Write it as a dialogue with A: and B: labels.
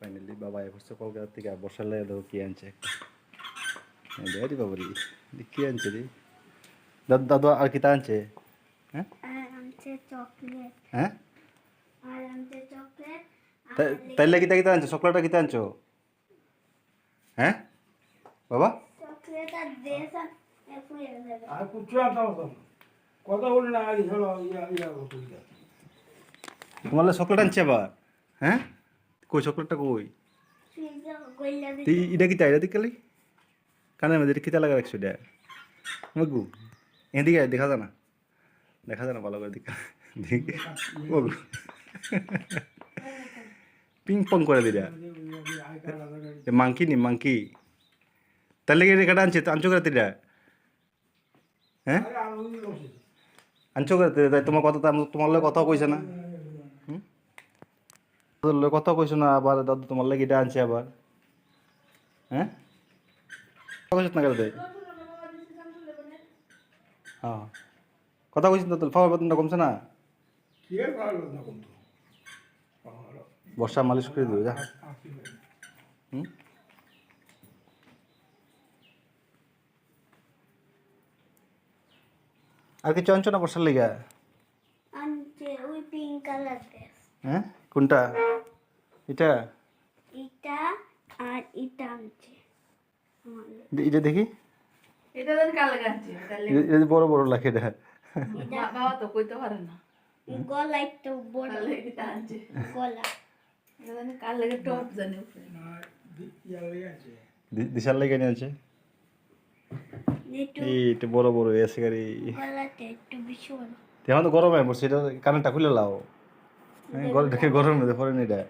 A: finally বাবা এসে কলকাতা থেকে বসালে দেখো কি আনছে রে বাবুরি কি আনছে রে দাদু দাদু আর কি তা আনছে হ্যাঁ
B: আনছে চকলেট
A: হ্যাঁ
B: আর আনছে চকলেট
A: তাইলে কি তা আনছো চকলেটটা কি আনছো হ্যাঁ বাবা
B: চকলেট আর দেশ আর ফুলে যাবে
C: আর কিছু আনতে হবে না কথা বলি না আর হলো ইয়া হতো
A: তোমার চকলেট আনছে আবার হ্যাঁ কই চকলেটটা কই
B: ফ্রিজে গইলা
A: এটা কি তাই দিকালি কানের মধ্যে কিতা লাগা রাখছো এটা মগু এদিকে দেখা যায় না ভালো করে দেখা দেখি মগু পিং পং করে দিরা মাংকি নি মাংকি তাহলে কি এটা আনছো করে দিরা হ্যাঁ আনছো করে তাই তোমার কথা তোমার লগে কথা কইছে না কথা কইছো না আবার দাদু তোমার লাগে এটা আনছে আবার হ্যাঁ কইছ না করে হ্যাঁ কথা কইছ না তো ফাওয়ার বেতনটা কমছে না
C: কি আর ভালো না কিন্তু
A: বর্ষা মালিশ করে দিও যা আর কিছু আনছো না বর্ষার লেগা
B: আনছে ওই পিঙ্ক কালার ড্রেস
A: হ্যাঁ কোনটা এটা
B: এটা আর এটা আনছে
A: এটা দেখি
D: এটা দেন কালে গাছে তাহলে
A: এটা বড় বড় লাগে এটা
D: বাবা তো কইতে পারে না
B: গলা একটু বড়
D: কালে এটা আনছে
B: গলা
D: এটা দেন কালে টপ জানে উপরে
C: ইয়া আছে
A: দিশার লেগে নিয়ে আছে
B: একটু
A: এইটা বড় বড় এসে গাড়ি
B: গলাতে একটু বেশি বড়
A: এখন তো গরমে বসে এটা কানেরটা খুলে লাও হ্যাঁ গরম মধ্যে পরে নি এটা